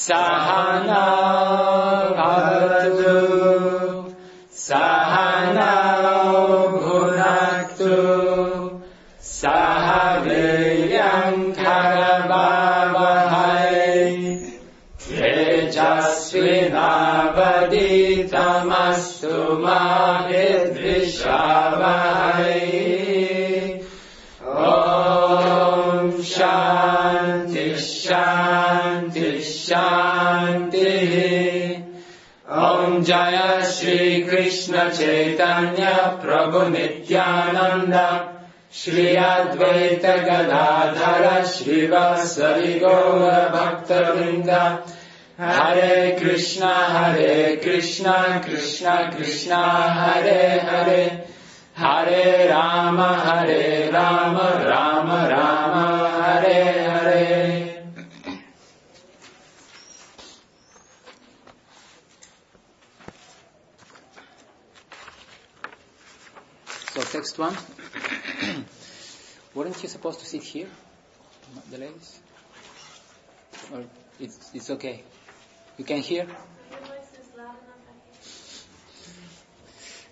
Sahana bhavatu Sahana bhunaktu Sahaviryam karavavahai Tejasvinavaditamastu ma vidvishavahai. Om Shanti Shanti Shanti. Om Jaya Shri Krishna Chaitanya Prabhu Nityananda Shri Advaita Gadadhara Shri Vasavi Gaura Bhakta Vrinda. Hare Krishna Krishna Krishna Hare Hare, Hare Rama Rama Rama Hare Hare. So text 1. Weren't you supposed to sit here, the ladies? Or it's okay? You can hear?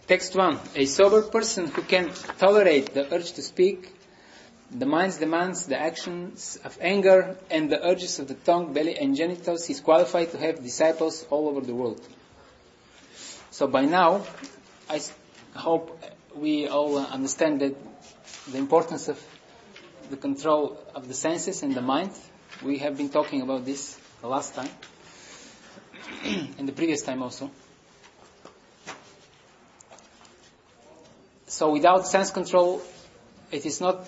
Text 1. A sober person who can tolerate the urge to speak, the mind's demands, the actions of anger, and the urges of the tongue, belly, and genitals is qualified to have disciples all over the world. So by now, I hope we all understand that the importance of the control of the senses and the mind. We have been talking about this the last time, and the previous time also. So without sense control, it is not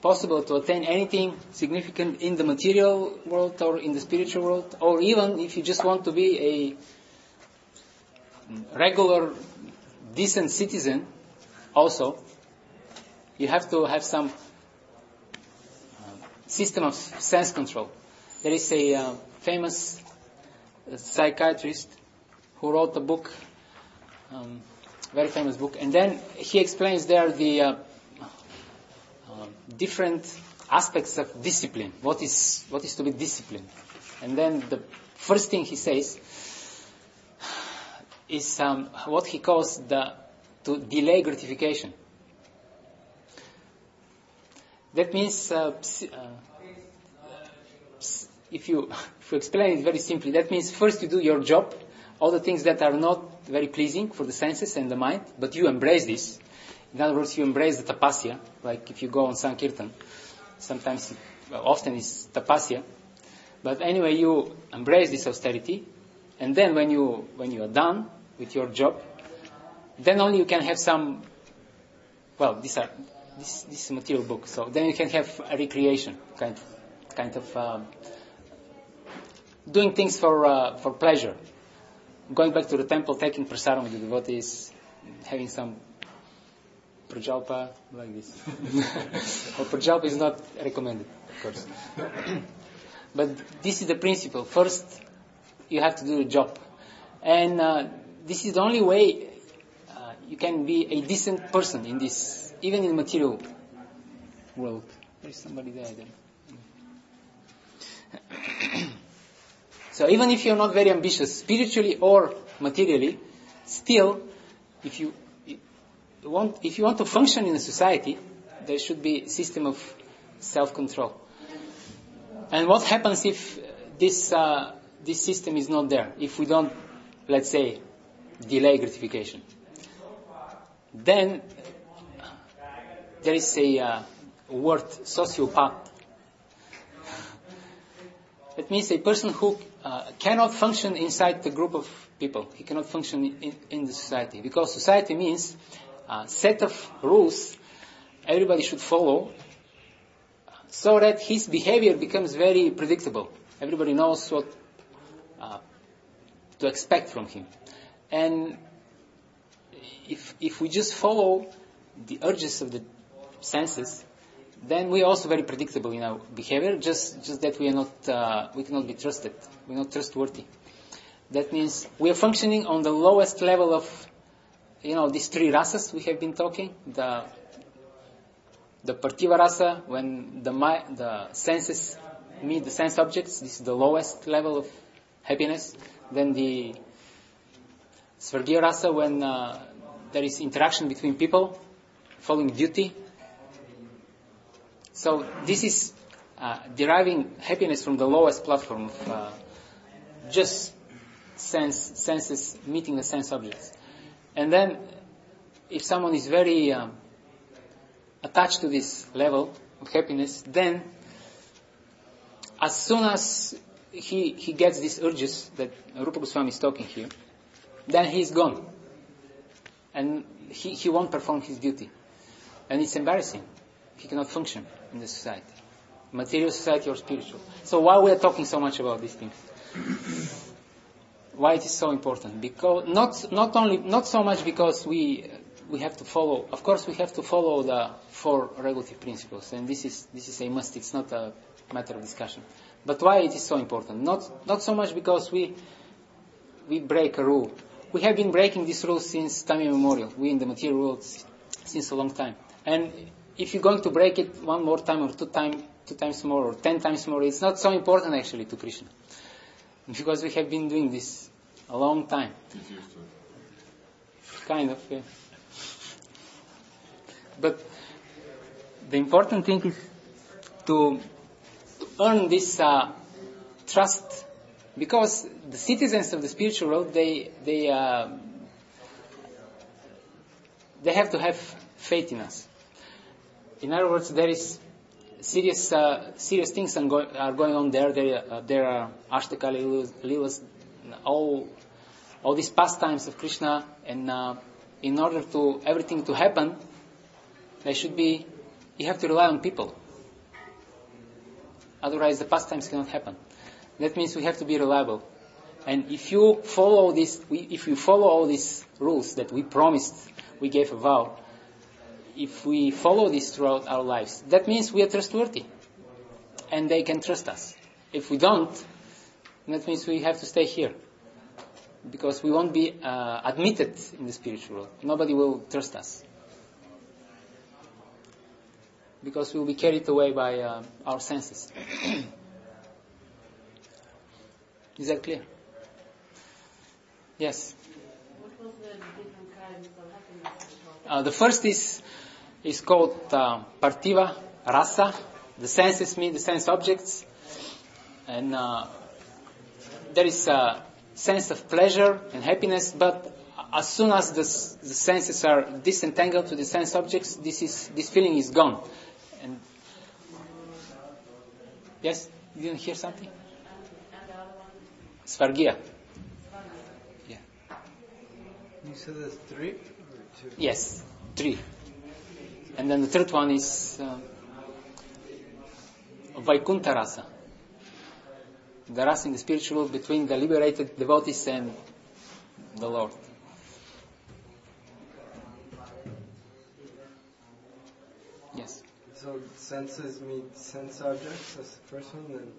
possible to attain anything significant in the material world or in the spiritual world, or even if you just want to be a regular, decent citizen, also, you have to have some system of sense control. There is a famous psychiatrist who wrote a book, very famous book, and then he explains there the different aspects of discipline. What is to be disciplined? And then the first thing he says is what he calls to delay gratification. That means, if you explain it very simply, that means first you do your job, all the things that are not very pleasing for the senses and the mind, but you embrace this. In other words, you embrace the tapasya, like if you go on Sankirtan, sometimes, often it's tapasya. But anyway, you embrace this austerity, and then when you are done with your job, then only you can have some, this is a material book, so then you can have a recreation, kind of doing things for pleasure. Going back to the temple, taking prasadam with the devotees, having some prajalpa, like this. Or prajalpa is not recommended, of course. But this is the principle. First, you have to do the job. And this is the only way you can be a decent person in this, even in the material world. There's somebody there then. So even if you're not very ambitious, spiritually or materially, still, if you want to function in a society, there should be a system of self-control. And what happens if this system is not there? If we don't, let's say, delay gratification? Then there is a word, sociopath. That means a person who cannot function inside the group of people. He cannot function in the society. Because society means a set of rules everybody should follow, so that his behavior becomes very predictable. Everybody knows what to expect from him. And if we just follow the urges of the senses, then we are also very predictable in our behavior, just that we cannot be trusted. We're not trustworthy. That means we are functioning on the lowest level of, these three rasas we have been talking. The Parthiva rasa, when the senses meet the sense objects, this is the lowest level of happiness. Then the Svargya rasa, when there is interaction between people, following duty. So this is deriving happiness from the lowest platform of just senses meeting the sense objects. And then, if someone is very attached to this level of happiness, then as soon as he gets these urges that Rupa Goswami is talking here, then he's gone. And he won't perform his duty. And it's embarrassing. He cannot function in the society. Material society or spiritual. So why we are talking so much about these things? Why it is so important? Because not so much because we have to follow. Of course, we have to follow the 4 regulative principles, and this is a must. It's not a matter of discussion. But why it is so important? Not so much because we break a rule. We have been breaking these rules since time immemorial. We in the material world since a long time. And if you're going to break it one more time or two times more or 10 times more, it's not so important actually to Krishna. Because we have been doing this a long time. Kind of, yeah. But the important thing is to earn this trust, because the citizens of the spiritual world, they have to have faith in us. In other words, there is serious things are going on there. There are Ashtaka Leelas, all these pastimes of Krishna, and in order to everything to happen, you have to rely on people. Otherwise, the pastimes cannot happen. That means we have to be reliable. And if you follow all these rules that we promised, we gave a vow, if we follow this throughout our lives, that means we are trustworthy. And they can trust us. If we don't, that means we have to stay here. Because we won't be admitted in the spiritual world. Nobody will trust us. Because we will be carried away by our senses. Is that clear? Yes. What was the different kinds of happiness? The first is called Parthiva Rasa. The senses mean the sense objects. And there is a sense of pleasure and happiness, but as soon as the senses are disentangled to the sense objects, this feeling is gone. And yes, you didn't hear something? And the other one? Svargya. Yeah. You said there's 3 or 2? Yes, 3. And then the third one is Vaikuntha Rasa. The rasa in the spiritual world between the liberated devotees and the Lord. Yes. So senses meet sense objects, that's the first one, and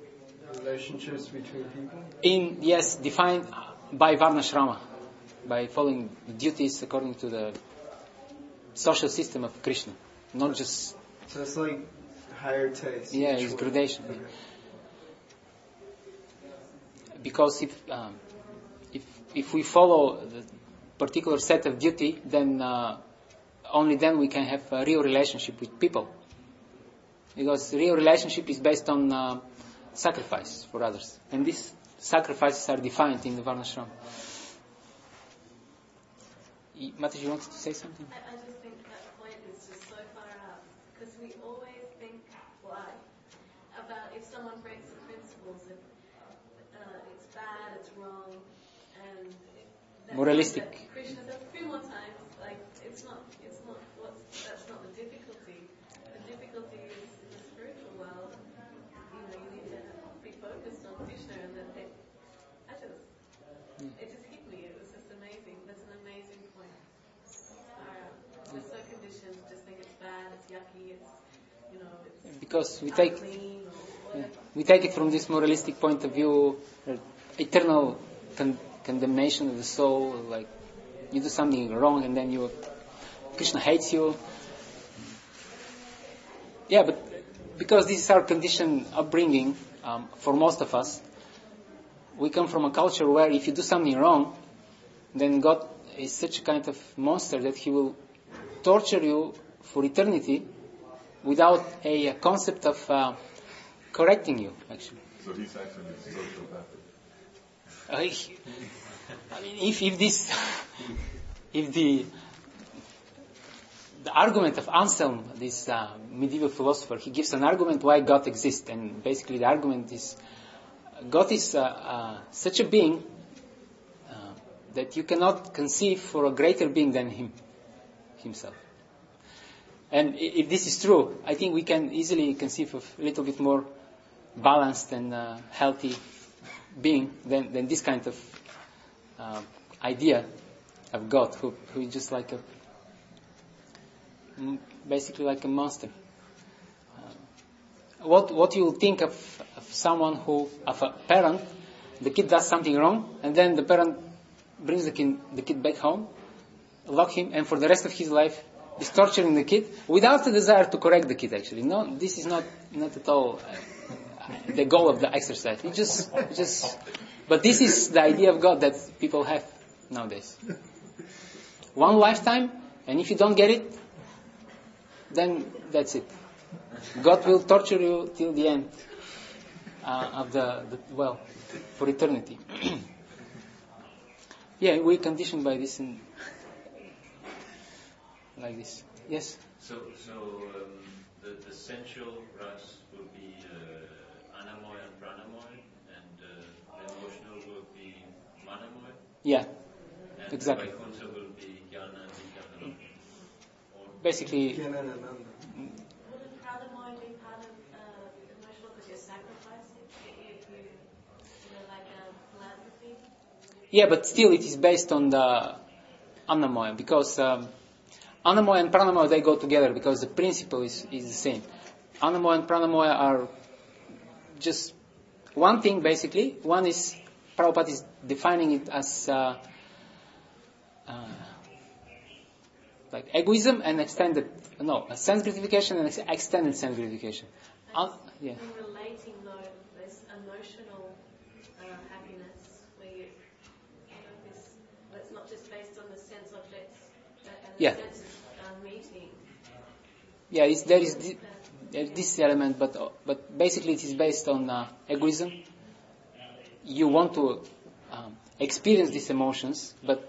relationships between people? Defined by Varnashrama, by following the duties according to the social system of Krishna, not just... So it's like higher taste. Yeah, it's gradation. Okay. Because if we follow the particular set of duty, then only then we can have a real relationship with people. Because real relationship is based on sacrifice for others. And these sacrifices are defined in the Varnashrama. Mataji, you wanted to say something? I just think that point is just so far out. Because we always think, about if someone breaks the principles, if it's bad, it's wrong, and moralistic. Krishna said a few more times, that's not the difficulty. The difficulty is in the spiritual world. You need to be focused on Krishna, and that it just hit me. It was just amazing. That's an amazing point. We're so conditioned to just think it's bad, it's yucky, it's because we take it from this moralistic point of view, eternal condemnation of the soul, like you do something wrong and then Krishna hates you. Yeah, but because this is our conditioned upbringing, for most of us, we come from a culture where if you do something wrong, then God is such a kind of monster that He will torture you for eternity without a concept of correcting you, actually. So He's actually sociopathic. I mean, if the argument of Anselm, this medieval philosopher, he gives an argument why God exists, and basically the argument is God is such a being that you cannot conceive for a greater being than himself. And if this is true, I think we can easily conceive of a little bit more balanced and healthy being than this kind of idea of God, who is just like basically like a monster. What you think of someone of a parent, the kid does something wrong, and then the parent brings the kid back home, lock him, and for the rest of his life is torturing the kid without the desire to correct the kid. Actually, no, this is not at all the goal of the exercise. It just. But this is the idea of God that people have nowadays. One lifetime, and if you don't get it, then that's it. God will torture you till the end of for eternity. Yeah, we're conditioned by this and like this. Yes? So the sensual rasa will be anamoy and pranamoy, and the emotional will be manamoy? Yeah, and exactly. The Vaikuntha will be jnana and vijnana? Basically, Jnana and Ananda. Wouldn't pranamoy be part of emotional because you're sacrificing? If you like philanthropy? yeah, but still it is based on the anamoy, because anamoy and pranamoy, they go together because the principle is the same. Anamoy and pranamoy are just one thing, basically. One is, Prabhupada is defining it as like egoism and sense gratification and extended sense gratification. Yeah. In relating though, this emotional happiness where you this, that's not just based on the sense objects and the Yeah. sense meeting. Yeah, there is this element, but basically it is based on egoism. You want to experience these emotions, but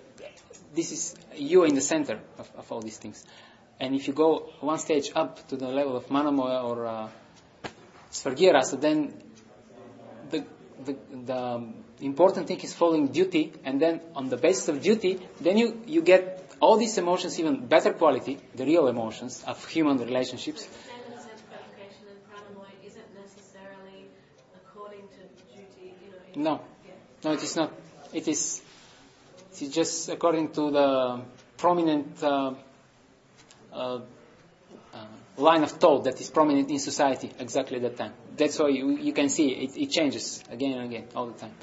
this is you in the center of all these things. And if you go one stage up to the level of manamoya or svargya rasa, then the important thing is following duty, and then on the basis of duty, then you get all these emotions, even better quality, the real emotions of human relationships. Extended sense gratification and pranamoy isn't necessarily according to duty, No, it is not. It is just according to the prominent line of thought that is prominent in society exactly at that time. That's why you can see it changes again and again all the time.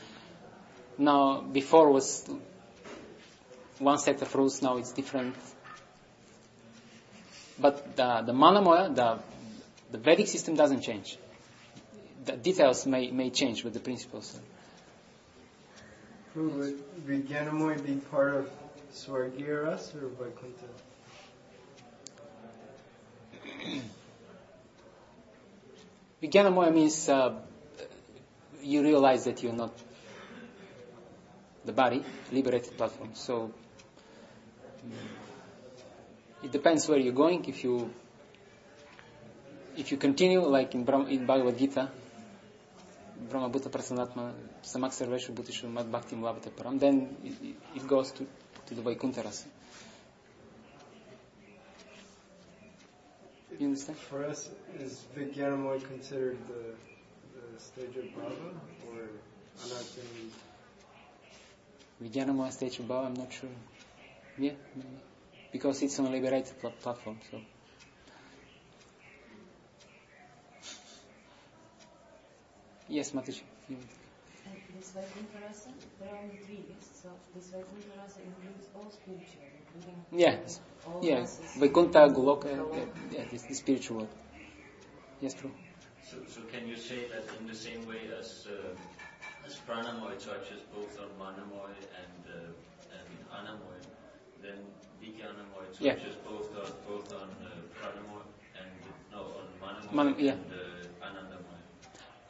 Now, before was one set of rules, now it's different. But the manamoya, the Vedic system doesn't change. The details may change, but the principles. Would Vijnanamoy be part of Svargya Rasa or Vaikuntha? Vijnanamoya means you realize that you're not the body, liberated platform. So it depends where you're going. If you continue, like in Bhagavad Gita, Brahma Bhuta Prasanatma Samak Sarveshu Bhutishu Mad Bhakti Mlavate Param, then it goes to the Vaikuntha Rasa. You understand? For us, is Vijnanamoy considered the stage of Bhava or Anartha? Vijnanamoya stage of Bhava, I'm not sure. Yeah, maybe. Because it's on a liberated platform. So. Yes, Mataji. This Vaikuntha Rasa, there are only 3 lists, so this Vaikuntha Rasa includes all spiritual, including all races. Vaikuntha, Goloka, the spiritual world. Yes, true. So can you say that in the same way as pranamoy touches both on manamoy and anamoy, then vikyanamoy touches both on pranamoy and on manamoy and anandamoy.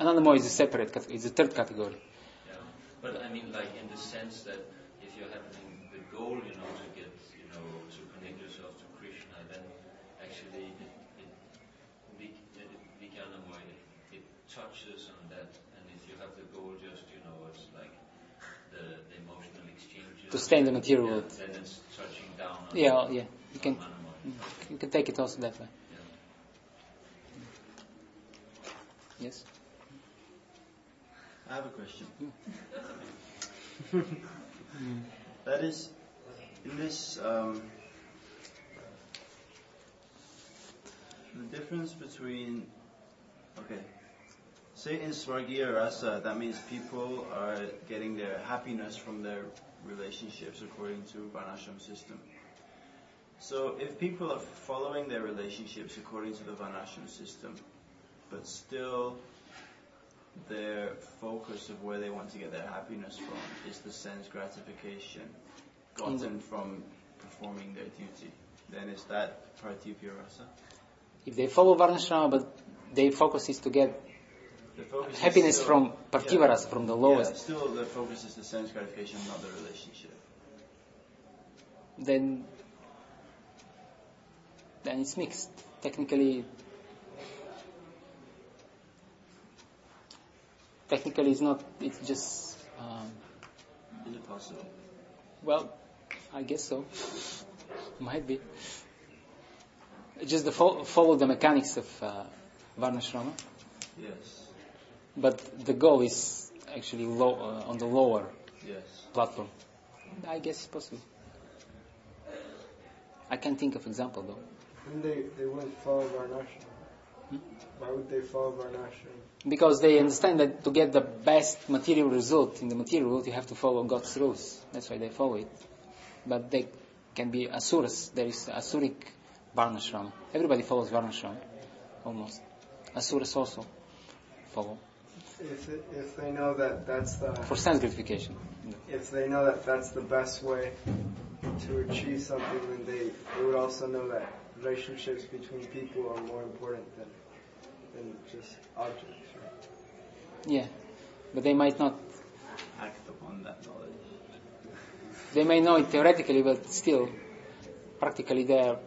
Anandamoy is a separate category. It's a third category. Yeah, but I mean, like in the sense that if you're having the goal, to get, to connect yourself to Krishna, then actually vikyanamoy, it touches on that. And if you have the goal, just it's like the emotional exchanges. To stay in the material world. Then it's touching down. On you can take it also that way. Yeah. Yes. I have a question. That is, in this, the difference between, say in Swargiya Rasa, that means people are getting their happiness from their relationships according to Varnashram system. So if people are following their relationships according to the Varnashram system, but still their focus of where they want to get their happiness from is the sense gratification gotten from performing their duty, then is that Partipya Rasa? If they follow Varnashrama, but their focus is to get happiness from Parthiva Rasa, from the lowest. Yeah, still the focus is the sense gratification, not the relationship. Then it's mixed. Technically it's not, it's just... is it possible? Well, I guess so. Might be. Just follow the mechanics of Varnashrama. Yes. But the goal is actually on the lower platform. I guess it's possible. I can't think of example though. And they wouldn't follow Varnashram. Why would they follow Varnashram? Because they understand that to get the best material result in the material world, you have to follow God's rules. That's why they follow it. But they can be asuras. There is asuric Varnashram. Everybody follows Varnashram, almost. Asuras also follow. If they know that that's the... For sense gratification. If they know that that's the best way to achieve something, then they would also know that relationships between people are more important than just objects, right? Yeah, but they might not act upon that knowledge. They may know it theoretically, but still, practically they're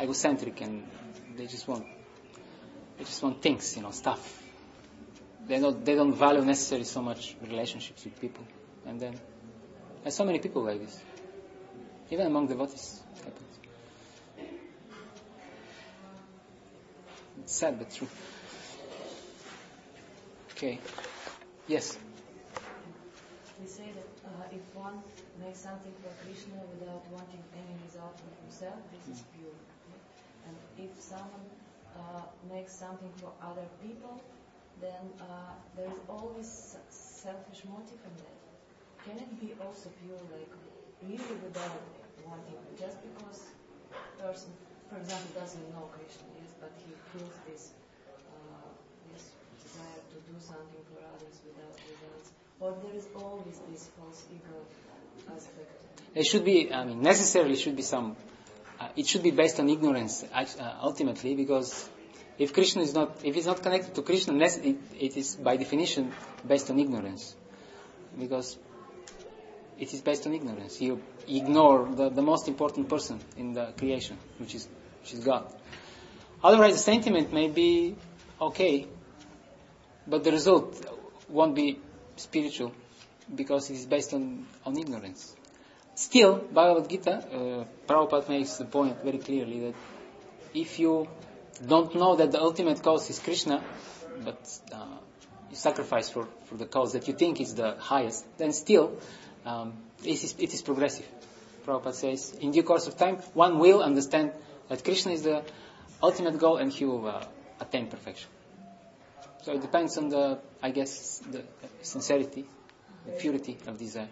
egocentric and they just want things, stuff. They don't value necessarily so much relationships with people, and then there's so many people like this, even among devotees. It happens. It's sad but true. Okay. Yes. We say that if one makes something for Krishna without wanting any result for himself, this is pure. Okay? And if someone makes something for other people, then there is always selfish motive in that. Can it be also pure, like really without wanting, just because a person, for example, doesn't know Krishna, yes, but he feels this desire to do something for others without results, or there is always this false ego aspect? It should be, necessarily should be some, it should be based on ignorance, ultimately, because if Krishna is not, if it's not connected to Krishna, it is by definition based on ignorance, because it is based on ignorance. You ignore the most important person in the creation, which is God. Otherwise, the sentiment may be okay, but the result won't be spiritual because it is based on ignorance. Still, Bhagavad Gita, Prabhupada makes the point very clearly that if you don't know that the ultimate cause is Krishna, but you sacrifice for the cause that you think is the highest, then still it is progressive. Prabhupada says, in due course of time, one will understand that Krishna is the ultimate goal and he will attain perfection. So it depends on the sincerity, the purity of desire.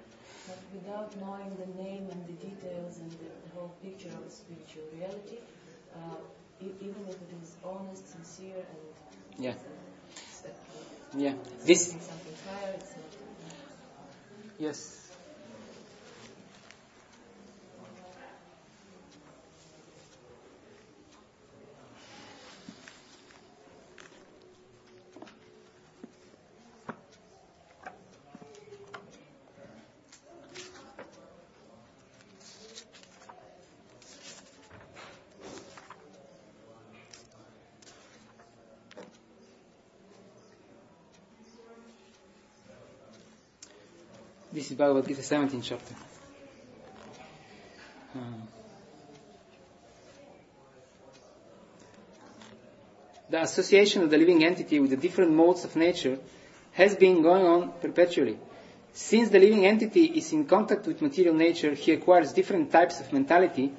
But without knowing the name and the details and the whole picture of spiritual reality, even if it is honest, sincere, and this something Yes. This is Bhagavad Gita 17th chapter. The association of the living entity with the different modes of nature has been going on perpetually. Since the living entity is in contact with material nature, he acquires different types of mentality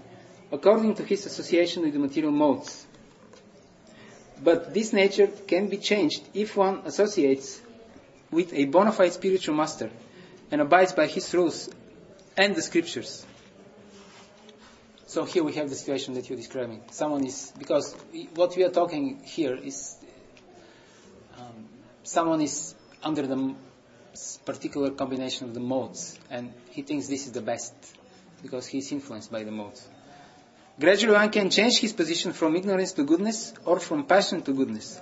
according to his association with the material modes. But this nature can be changed if one associates with a bona fide spiritual master and abides by his rules and the scriptures. So here we have the situation that you're describing. Someone is, because what we are talking here is, someone is under the particular combination of the modes, and he thinks this is the best, because he is influenced by the modes. Gradually one can change his position from ignorance to goodness, or from passion to goodness.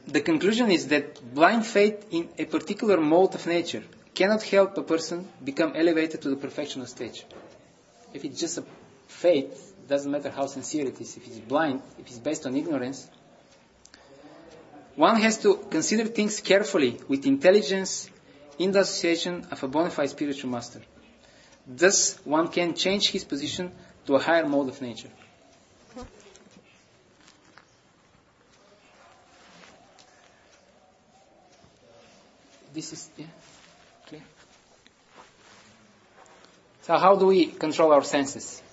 The conclusion is that blind faith in a particular mode of nature cannot help a person become elevated to the perfectional stage. If it's just a faith, doesn't matter how sincere it is. If it's blind, if it's based on ignorance, one has to consider things carefully with intelligence in the association of a bona fide spiritual master. Thus, one can change his position to a higher mode of nature. This is clear. So how do we control our senses?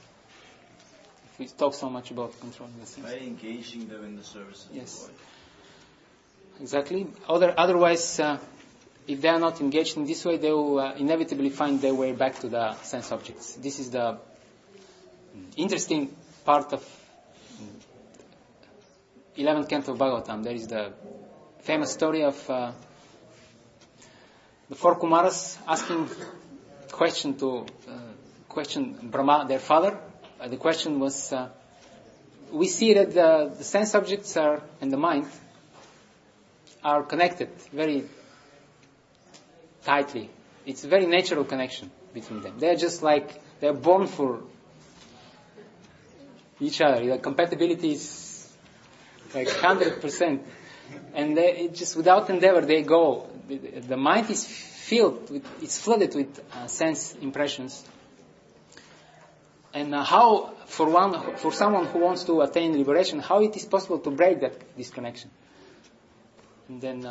If we talk so much about controlling the senses. By engaging them in the service of Yes. the Lord. Exactly. Otherwise, if they are not engaged in this way, they will inevitably find their way back to the sense objects. This is the interesting part of 11th canto of Bhagavatam. There is the famous story of the four Kumaras asking question Brahma, their father. The question was, we see that the sense objects and the mind are connected very tightly. It's a very natural connection between them. They're just like, they're born for each other. The compatibility is like 100%. And it just without endeavor they go. The mind is filled with, it's flooded with sense impressions. And how, for someone who wants to attain liberation, how it is possible to break this connection? And then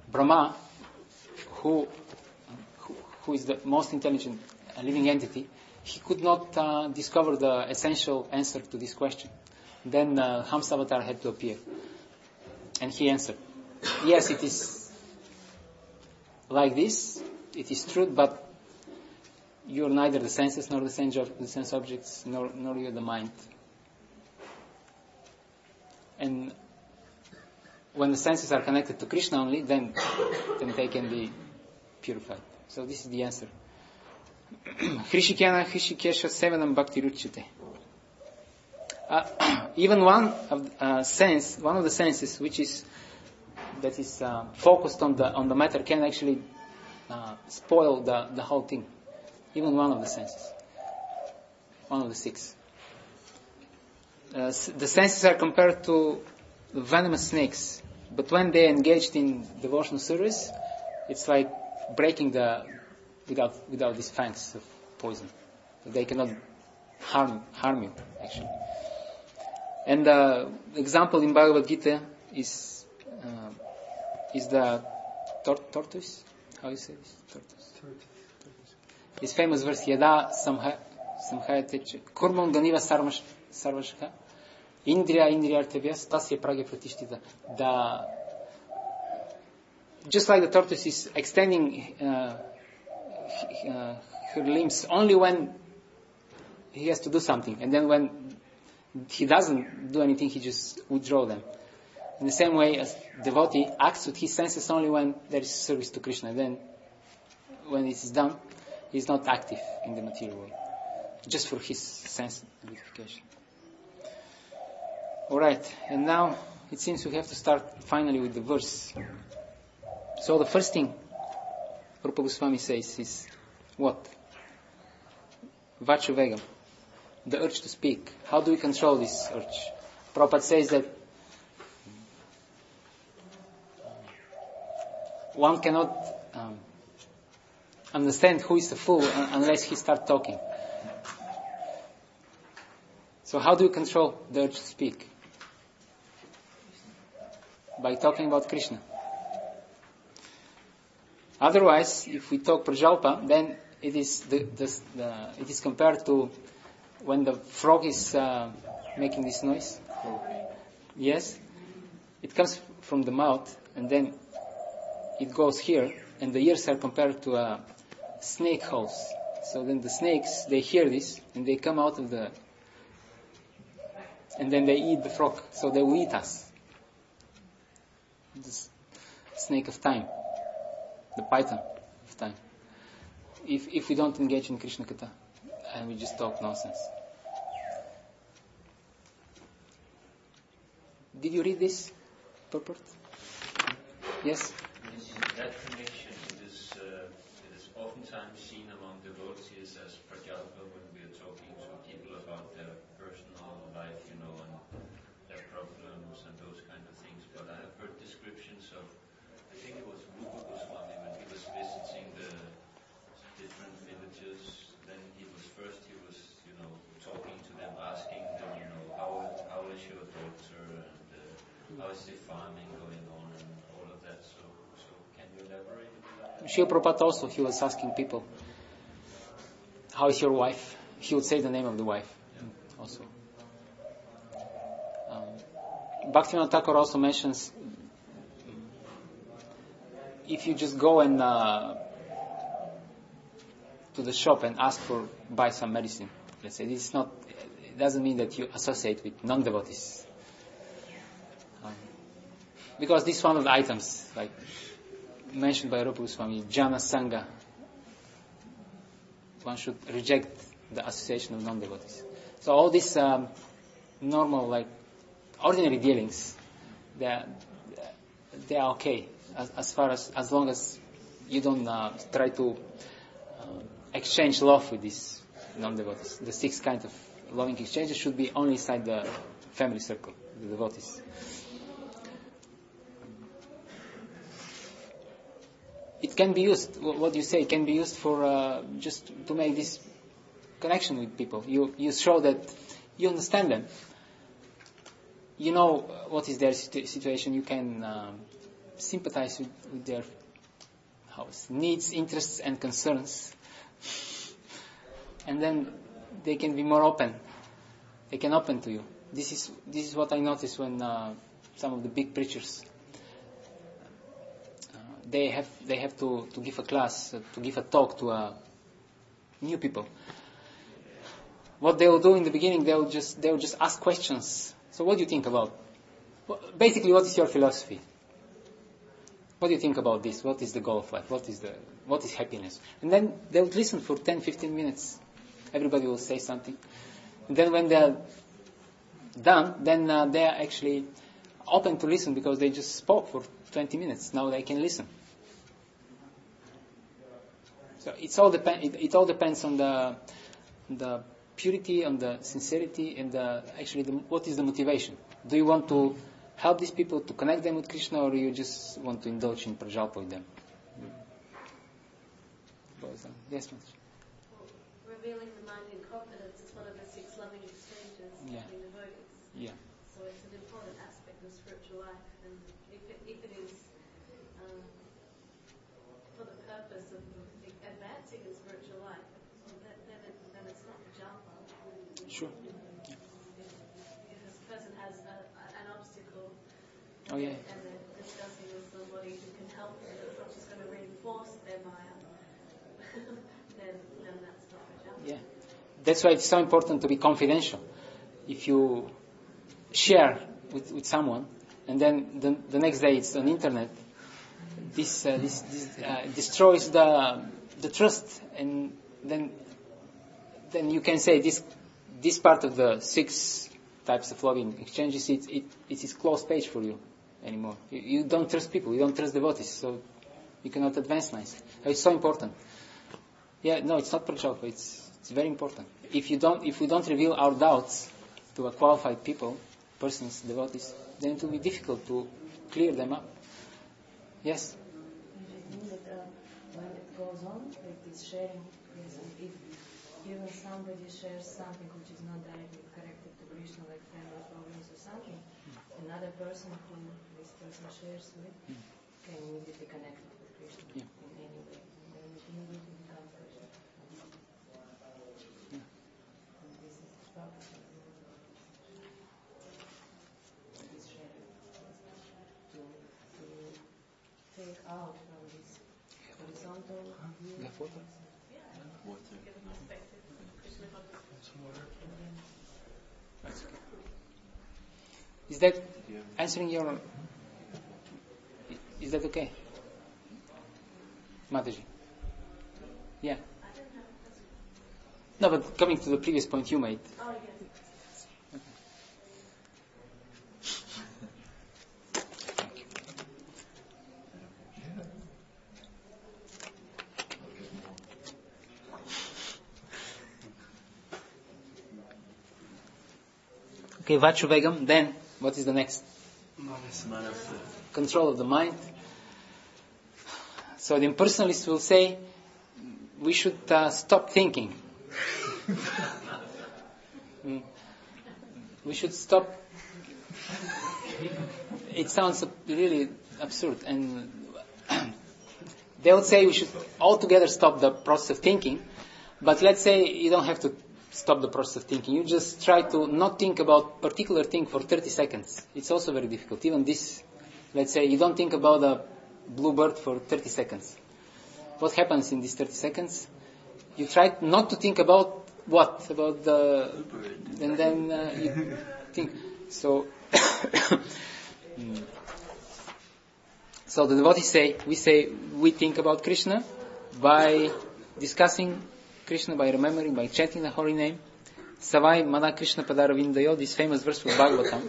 Brahma, who is the most intelligent living entity, he could not discover the essential answer to this question. Then Hamsa Avatar had to appear. And he answered, yes, it is like this, it is true, but you're neither the senses nor the sense objects, nor you're the mind. And when the senses are connected to Krishna only, then they can be purified. So this is the answer. Hrishikena Hrishikesha Sevanam Bhakti Ruchite. Even one of the senses that is focused on the matter can actually spoil the whole thing. Even one of the senses, one of the six. The senses are compared to venomous snakes, but when they are engaged in devotional service, it's like breaking without these fangs of poison. They cannot harm you actually. And the example in Bhagavad Gita is the tortoise. How you say this? Tortoise. This famous verse, Yada samhayateche kurmam ganiva sarvashka indriya artevyas tasya pragya pratishtita. Just like the tortoise is extending her limbs only when he has to do something, and then when he doesn't do anything, he just withdraw them. In the same way as devotee acts with his senses only when there is service to Krishna. Then, when it is done, he is not active in the material world, just for his sense gratification. Alright, and now it seems we have to start finally with the verse. So the first thing Rupa Goswami says is what? Vachuvegam, the urge to speak. How do we control this urge? Prabhupada says that one cannot understand who is the fool unless he starts talking. So how do you control the urge to speak? By talking about Krishna. Otherwise, if we talk Prajalpa, then it is it is compared to when the frog is making this noise. Yes, it comes from the mouth and then it goes here, and the ears are compared to a snake holes. So then the snakes, they hear this and they come out of the, and then they eat the frog. So they will eat us. The snake of time, the python of time. If we don't engage in Krishna Katha and we just talk nonsense. Did you read this purport? Yes? That connection is oftentimes seen among devotees as prajalpa when we are talking to people about their personal life, and their problems and those kind of things. But I have heard descriptions of, I think it was Rupa Goswami when he was visiting the different villages. Then he was talking to them, asking them, how is your daughter and how is the farming going on and all of that. So can you elaborate on that? Srila Prabhupada also, he was asking people, how is your wife? He would say the name of the wife also. Bhaktivinoda Thakur also mentions, if you just go and to the shop and ask for buy some medicine, let's say, it doesn't mean that you associate with non-devotees. Because this is one of the items, like mentioned by Rupa Goswami, Jana Sangha. One should reject the association of non-devotees. So all these normal, ordinary dealings, they are okay, as long as you don't try to exchange love with these non-devotees. The 6 kinds of loving exchanges should be only inside the family circle, the devotees. It can be used, what you say, can be used for just to make this connection with people. You show that you understand them. You know what is their situation. You can sympathize with their needs, interests, and concerns. And then they can be more open. They can open to you. This is what I noticed when some of the big preachers, they have to give a class, to give a talk to new people. What they will do in the beginning, they will just ask questions. So what do you think about? Basically, what is your philosophy? What do you think about this? What is the goal of life? What is happiness? And then they will listen for 10-15 minutes. Everybody will say something. And then when they're done, then they are actually open to listen because they just spoke for 20 minutes. Now they can listen. So it all depends on the purity, on the sincerity, and what is the motivation. Do you want to help these people to connect them with Krishna, or you just want to indulge in prajalpa with them? Yes, Mataji. Revealing the mind in confidence is one of the 6 loving exchanges between devotees. Yeah. So it's an important aspect of spiritual life, and if it is for the purpose of advancing in spiritual life, then it's not japa. Sure. If this person has an obstacle, Oh yeah. and they're discussing with somebody who can help them, it's not just going to reinforce their maya. then that's not japa. Yeah. That's why it's so important to be confidential. If you share with someone and then the next day it's on internet. This destroys the trust, and then you can say this part of the 6 types of loving exchanges, it is closed page for you anymore. You don't trust people, you don't trust devotees, so you cannot advance nicely. It's so important. Yeah, no, it's not Prajalpa, it's very important. If we don't reveal our doubts to a qualified people, persons, devotees, then it will be difficult to clear them up. Yes? I just think that when it goes on, like this sharing, yes, and if even somebody shares something which is not directly connected to Krishna, like family problems or something, another person who this person shares with can immediately connect it with Krishna in any way. And then it immediately becomes Krishna. And this is the purpose of this sharing. To take out from this horizontal view. Is that answering your... Is that okay? Mataji? Yeah. No, but coming to the previous point you made. Oh, yes. Okay, Vachu Begam. Then, what is the next? Manasa. Control of the mind. So the impersonalists will say, we should stop thinking. We should stop. It sounds really absurd, and they would say we should altogether stop the process of thinking. But let's say you don't have to stop the process of thinking. You just try to not think about particular thing for 30 seconds. It's also very difficult. Even this, let's say you don't think about a blue bird for 30 seconds. What happens in these 30 seconds? You try not to think about what? About the... And then you think. So, so the devotees say, we think about Krishna by discussing Krishna, by remembering, by chanting the holy name. Savai Mana Krishna Padaravindayo, this famous verse from Bhagavatam.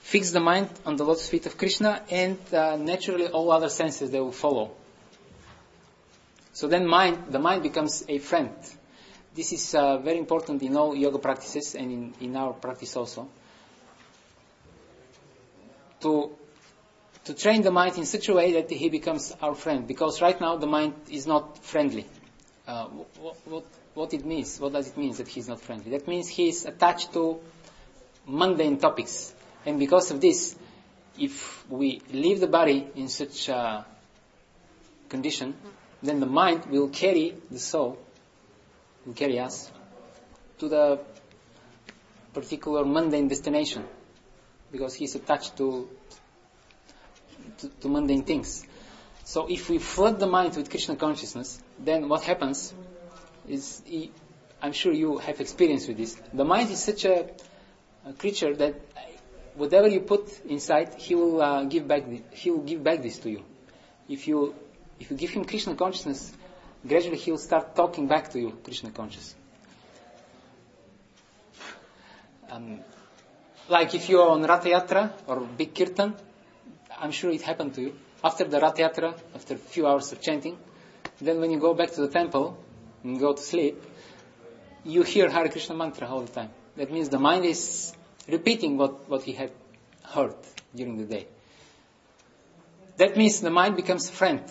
Fix the mind on the lotus feet of Krishna, and naturally all other senses, they will follow. So then the mind becomes a friend. This is very important in all yoga practices and in our practice also. To train the mind in such a way that he becomes our friend. Because right now the mind is not friendly. What it means? What does it mean that he's not friendly? That means he is attached to mundane topics. And because of this, if we leave the body in such a condition, then the mind will carry the soul, will carry us to the particular mundane destination, because he's attached to mundane things. So if we flood the mind with Krishna consciousness, then what happens is, I'm sure you have experience with this. The mind is such a creature that whatever you put inside, he will give back this to you. If you give him Krishna consciousness, gradually he will start talking back to you, Krishna conscious. Like if you are on Ratha Yatra or big kirtan, I'm sure it happened to you. After the Ratha Yatra, after a few hours of chanting, then when you go back to the temple and go to sleep, you hear Hare Krishna mantra all the time. That means the mind is repeating what he had heard during the day. That means the mind becomes a friend.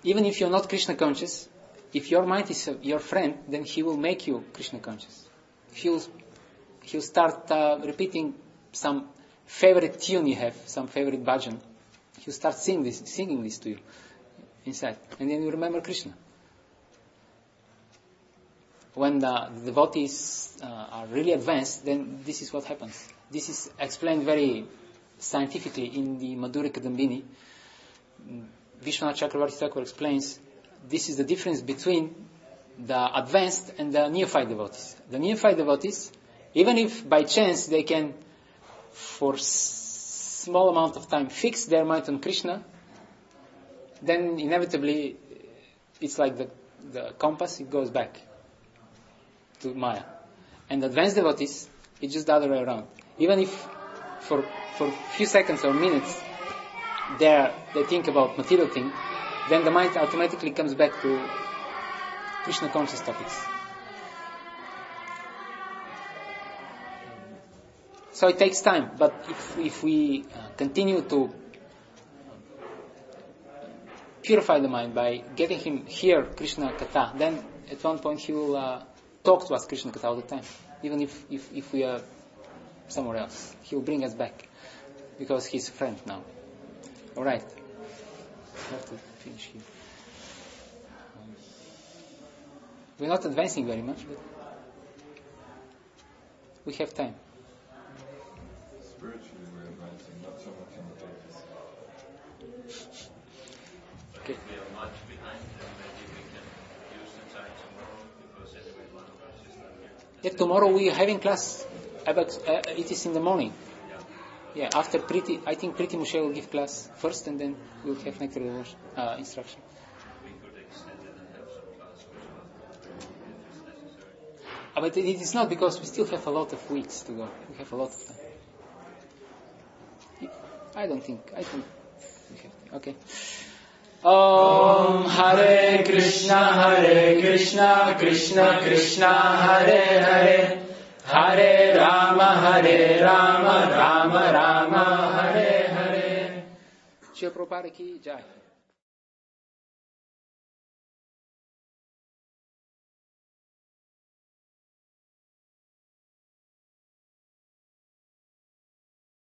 Even if you're not Krishna conscious, if your mind is your friend, then he will make you Krishna conscious. He'll start repeating some favorite tune you have, some favorite bhajan. He'll start singing this to you inside, and then you remember Krishna. When the devotees are really advanced, then this is what happens. This is explained very scientifically in the Madhurya Kadambini. Vishwanath Chakravarti Thakur explains this is the difference between the advanced and the neophyte devotees. The neophyte devotees, even if by chance they can, for small amount of time fix their mind on Krishna, then inevitably it's like the compass, it goes back to Maya. And advanced devotees, it's just the other way around. Even if for a few seconds or minutes they think about material thing, then the mind automatically comes back to Krishna conscious topics. So it takes time, but if we continue to purify the mind by getting him hear Krishna Katha, then at one point he will talk to us Krishna Katha all the time, even if we are somewhere else. He will bring us back because he's a friend now. All right, I have to finish here. We're not advancing very much, but we have time. Spiritually, we're advancing, not so much in the practice. Okay. We are much behind, and maybe we can use the time tomorrow because every one of us is not here. Yeah, tomorrow we are having class. It is in the morning. Yeah, after Priti, I think Priti Mushe will give class first, and then we'll have Nectar instruction. We could extend it and have some class also if it's necessary. But it is not, because we still have a lot of weeks to go. We have a lot of time. I think we have time. Okay. Om Hare Krishna, Krishna Krishna, Hare Hare, Hare Rama, Rama Rama, Hare Hare. Shri Prabhupada ki jai.